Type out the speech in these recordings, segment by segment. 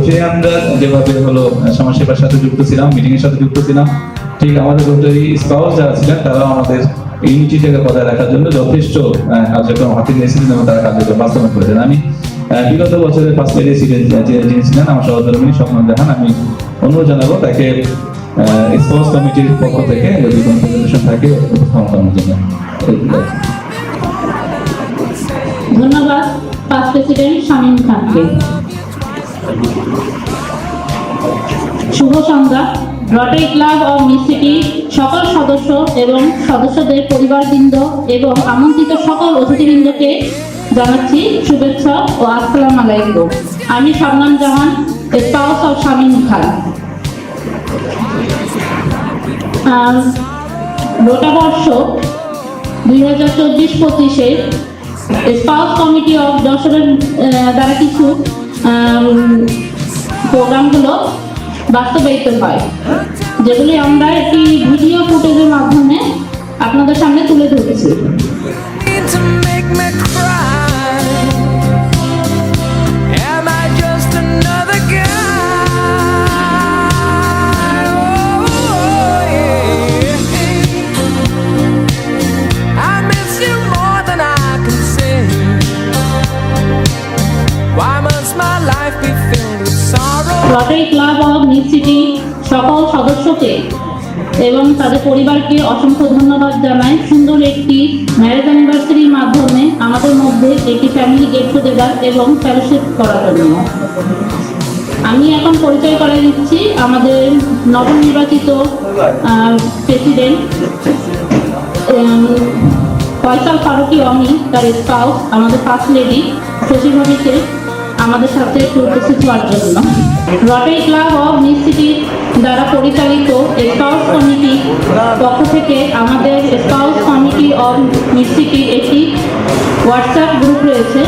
বসে আমরা যেভাবে হলো সমাজসেবার সাথে যুক্ত ছিলাম, মিটিং এর সাথে যুক্ত ছিলাম, ঠিক আমাদের রোটারি স্পাউস যারা ছিলেন তারাও আমাদের ইউনিটিটাকে বজায় রাখার জন্য যথেষ্ট কার্যক্রম হাতে নিয়েছিলেন এবং তারা কার্যক্রম বাস্তবায়ন করেছেন। আমি বিগত বছরের ফার্স্ট লেডি যিনি ছিলেন আমার সহধর্মিণী স্বপ্ন জাহান, আমি অনুরোধ জানাবো তাকে স্পাউস কমিটির পক্ষ থেকে যদি কোনো প্রেজেন্টেশন থাকে উপস্থাপন করার জন্য। ধন্যবাদ পাস প্রেসিডেন্ট শামীম খানকে। শুভ সন্ধ্যা। Rotary club of mid city সকল সদস্য এবং সদস্যদের পরিবারবৃন্দ এবং আমন্ত্রিত সকল অতিথিবৃন্দকে জানাচ্ছি শুভেচ্ছা ও আসসালামু আলাইকুম। আমি শবনম জাহান, স্পাউস অফ শামীম খান। রোটাবর্ষ 2024-25-এ স্পাউস কমিটি অফ যশোরের দ্বারা কিছু প্রোগ্রামগুলো বাস্তবায়িত হয়, যেগুলি আমরা একটি ভিডিও ফুটেজের মাধ্যমে আপনাদের সামনে তুলে ধরেছি। Rotary club of mid city সকল সদস্যকে এবং তাদের পরিবারকে অসংখ্য ধন্যবাদ জানাই। সুন্দর একটি ম্যারেজ অ্যানিভার্সারির মাধ্যমে আমাদের মধ্যে একটি ফ্যামিলি গেট টুগেদার এবং ফেলোশিপ করার জন্য। আমি এখন পরিচয় করে দিচ্ছি আমাদের নবনির্বাচিত প্রেসিডেন্ট ফয়সাল ফারুকি অমি, তার স্পাউস আমাদের ফার্স্ট লেডি শশী ভাবিকে আমাদের সাথে উপস্থিত হওয়ার জন্য। Rotary club of mid city দ্বারা পরিচালিত স্পাউস কমিটি পক্ষ থেকে আমাদের spouse committee of mid city একটি হোয়াটসঅ্যাপ গ্রুপ রয়েছে,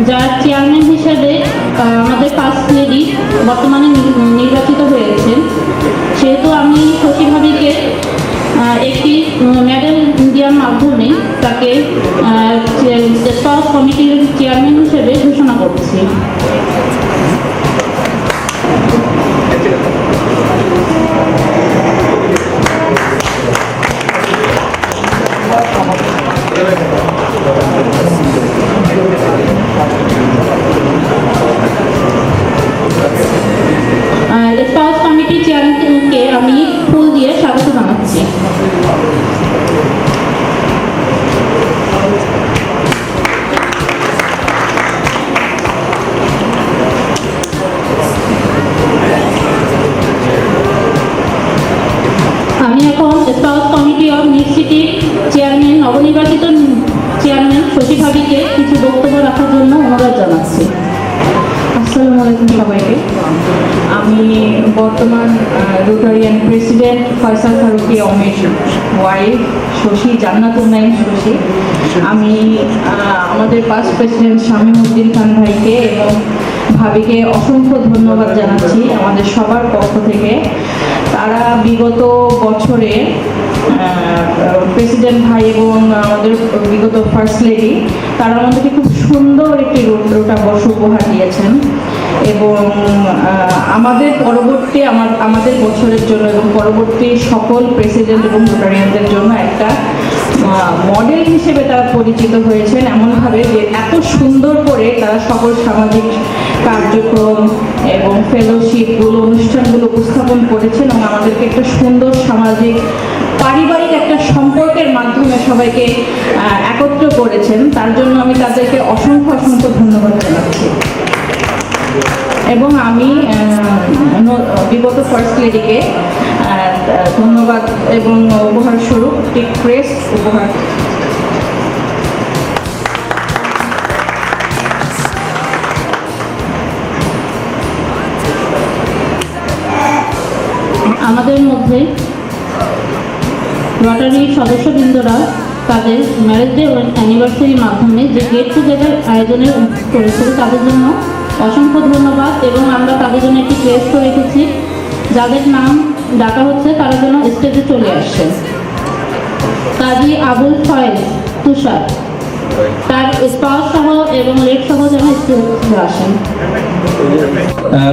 যার চেয়ারম্যান হিসেবে আমাদের ফার্স্ট লেডি বর্তমানে নির্বাচিত হয়েছেন। সেহেতু আমি শশী ভাবিকে একটি মেডেল দেওয়ার মাধ্যমে তাকে স্পাউস কমিটির চেয়ারম্যান হিসেবে ঘোষণা করছি। স্পাউস কমিটির চেয়ারম্যানকে আমি ফুল দিয়ে স্বাগত জানাচ্ছি। আমি এখন spouse committee of mid city chairman নবনির্বাচিত চেয়ারম্যান শশী ভাবিকে কিছু বক্তব্য রাখার জন্য অনুরোধ জানাচ্ছি। আসসালামু আলাইকুম সবাইকে। আমি বর্তমান রোটারিয়ান প্রেসিডেন্ট ফয়সাল ফারুকি অমির ওয়াইফ শশী জান্নাতুন নাইম শশী। আমি আমাদের পাস্ট প্রেসিডেন্ট শামীম উদ্দিন খান ভাইকে এবং ভাবিকে অসংখ্য ধন্যবাদ জানাচ্ছি আমাদের সবার পক্ষ থেকে। তারা বিগত বছরে প্রেসিডেন্ট ভাই এবং আমাদের বিগত ফার্স্ট লেডি তারা আমাদেরকে খুব সুন্দর একটি রোটাবর্ষ উপহার দিয়েছেন এবং আমাদের পরবর্তী আমাদের বছরের জন্য এবং পরবর্তী সকল প্রেসিডেন্ট এবং রোটারিয়ানদের জন্য একটা মডেল হিসেবে তারা পরিচিত হয়েছেন, এমনভাবে যে এত সুন্দর করে তারা সকল সামাজিক কার্যক্রম এবং ফেলোশিপগুলো অনুষ্ঠানগুলো উপস্থাপন করেছেন এবং আমাদেরকে একটা সুন্দর সামাজিক পারিবারিক একটা সম্পর্কের মাধ্যমে সবাইকে একত্র করেছেন। তার জন্য আমি তাদেরকে অসংখ্য ধন্যবাদ জানাচ্ছি। এবং আমি বিগত ফার্স্ট লেডিকে ধন্যবাদ এবং উপহার স্বরূপ একটি ক্রেস্ট উপহার। আমাদের মধ্যে রটারি সদস্যবৃন্দরা তাদের ম্যারেজ ডে অ্যানিভার্সারির মাধ্যমে যে গেট টুগেদার আয়োজনের করেছিল তাদের জন্য অসংখ্য ধন্যবাদ এবং আমরা তাদের জন্য একটি ক্রেস্ট রেখেছি। যাদের নাম ডাকা হচ্ছে তারা যেন স্টেজে চলে আসছে। কাজী আবুল ফয়েজ তুষার, তার স্পাউস সহ এবং লেট সহ যেন স্কুলে আসেন।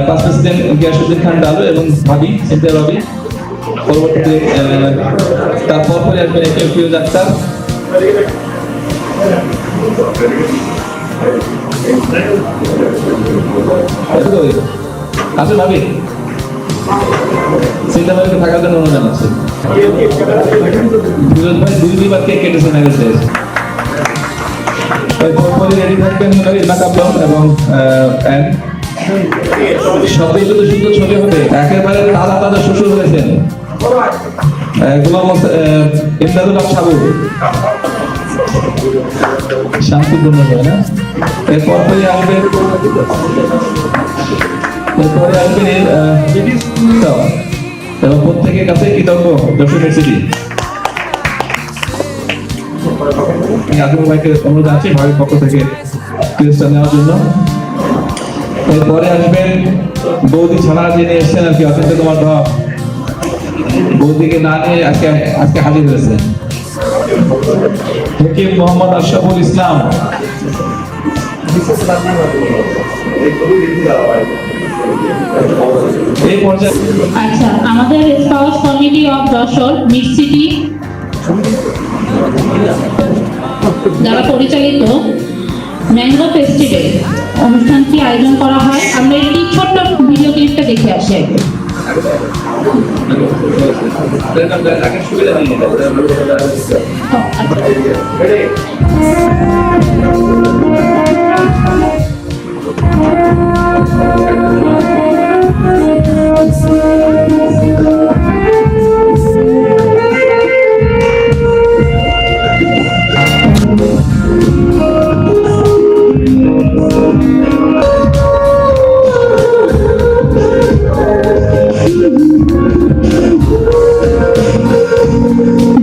পাস প্রেসিডেন্ট গিয়াসউদ্দিন খান ডালু এবং ভাবি সিনথিয়া ভাবি। পরবর্তীতে তারপর পরে আসবেন একে ফিরোজ আক্তার। আসুন ভাবি, চিন্তা ভাবিকে থাকার জন্য অনুরোধ জানাচ্ছি। ফিরোজ ভাই দুইবার কেক কেটেছেন আগে শেষ। রেডি থাকবেন ইরমা কাবলম এবং সবই যদি সুন্দর ছবি হবে। একেবারে তাজা তাজা শ্বশুর হয়েছেন গোলাম ইমদাদুল হক সাবু, শান্তিপূর্ণ হয় না। এরপরে আসবেন এবং প্রত্যেকের কাছে কৃতজ্ঞ যশোর ইউনিভার্সিটি। আজমল ভাইকে অনুরোধ আছে ভাইয়ের পক্ষ থেকে ক্রিস্টা নেওয়ার জন্য। এরপরে আসবেন বৌদি ছাড়া যিনি এসছেন আর কি, অত্যন্ত তোমার ভাব বৌদিকে না নিয়ে আজকে হাজির হয়েছে হাকিম মোহাম্মদ আশরাফুল ইসলাম। এই পর্যায়ে আচ্ছা, আমাদের spouse committee of Jessore mid city দ্বারা পরিচালিত ম্যাঙ্গো ফেস্টিভ্যাল অনুষ্ঠানটি আয়োজন করা হয়। আমরা একটি ছোট্ট ভিডিও ক্লিপটা দেখে আসি আগে।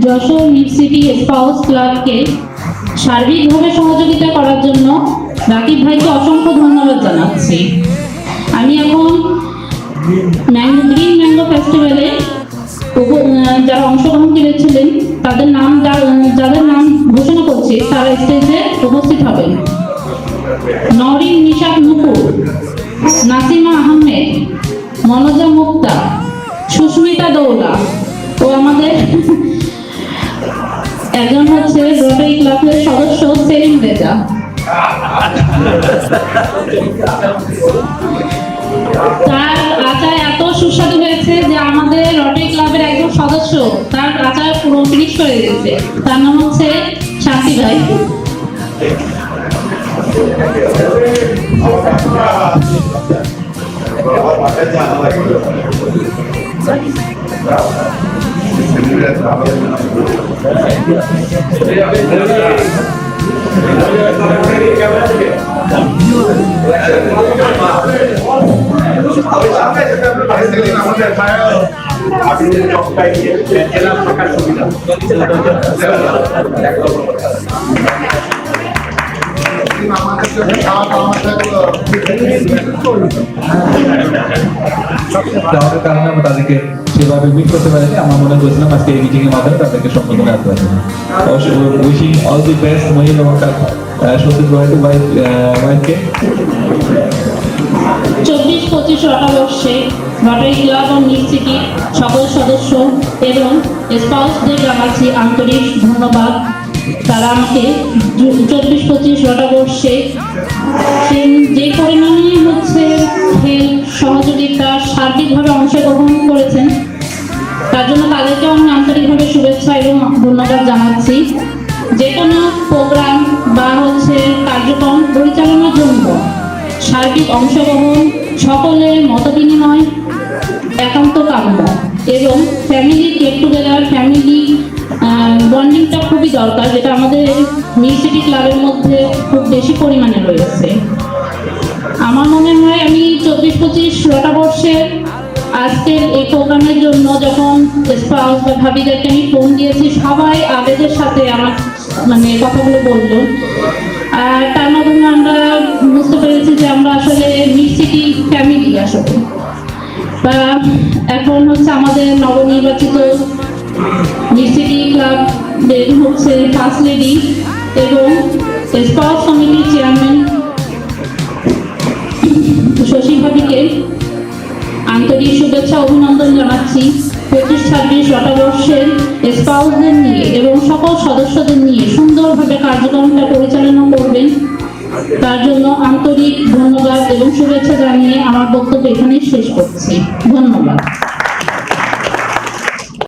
যশোর মিড সিটি স্পাউস ক্লাবকে সার্বিকভাবে সহযোগিতা করার জন্য রাকিব ভাইকে অসংখ্য ধন্যবাদ জানাচ্ছি। আমি এখন গ্রিন ম্যাঙ্গো ফেস্টিভ্যালে যারা অংশগ্রহণ করেছিলেন তাদের নাম যাদের নাম ঘোষণা করছি, তারা স্টেজে উপস্থিত হবেন। নওরিন নিশাত নুপুর, নাসিমা আহমেদ, মনোজা মুক্তা, সুস্মিতা দৌলা ও আমাদের একজন হচ্ছে রোটারি ক্লাবের সদস্য সেলিম রেজা। তার আচার এত সুস্বাদু হয়েছে যে আমাদের রোটারি ক্লাবের একজন সদস্য তার আচার পুরো ফিনিশ করে দিয়েছে। তার নাম হচ্ছে শান্তি ভাই। কারণে আমরা তাদেরকে সেভাবে মিট করতে পারিনি। আমার মনে করেছিলাম আজকে এই মিটিং এর মাধ্যমে তাদেরকে সম্বোধন করতে পারবো। উইশিং অল দি বেস্ট মহিলা মহাকাশ সতীশ ভাইকে 24-25 রটাবর্ষে রটারি ক্লাব ও মিড সিটি সকল সদস্য এবং স্পাউসদের জানাচ্ছি আন্তরিক ধন্যবাদ। তারা আমাকে 24-25 রটাবর্ষে যে পরিমাণে হচ্ছে হেল্প সহযোগিতা সার্বিকভাবে অংশগ্রহণ করেছেন তার জন্য তাদেরকে আমি আন্তরিকভাবে শুভেচ্ছা এবং ধন্যবাদ জানাচ্ছি। যে কোনো প্রোগ্রাম বা হচ্ছে কার্যক্রম পরিচালনার জন্য সার্বিক অংশগ্রহণ, সকলের মত বিনিময় একান্ত কাম্য এবং ফ্যামিলি গেট টুগেদার, ফ্যামিলি বন্ডিংটা খুবই দরকার, যেটা আমাদের মিড সিটি ক্লাবের মধ্যে খুব বেশি পরিমাণে রয়েছে। আমার মনে হয় আমি 24-25 রটাবর্ষের আজকের এই প্রোগ্রামের জন্য যখন স্পাউস বা ভাবিদেরকে আমি ফোন দিয়েছি, সবাই আবেগের সাথে আমার কথাগুলো বললো। আর তার মাধ্যমে আমরা বুঝতে পেরেছি যে আমরা আসলে মিড সিটি ফ্যামিলি আসলে। বা এখন হচ্ছে আমাদের নবনির্বাচিত মিড সিটি ক্লাবের হচ্ছে ফার্স্ট লেডি এবং স্পাউস কমিটির চেয়ারম্যান শশী ভাবিকে আন্তরিক শুভেচ্ছা অভিনন্দন জানাচ্ছি। 25-26 শতবর্ষের স্পাউসদের নিয়ে এবং সকল সদস্যদের নিয়ে সুন্দরভাবে কার্যক্রমটা পরিচালনা করবেন, তার জন্য আন্তরিক ধন্যবাদ এবং শুভেচ্ছা জানিয়ে আমার বক্তব্য এখানেই শেষ করছি। ধন্যবাদ।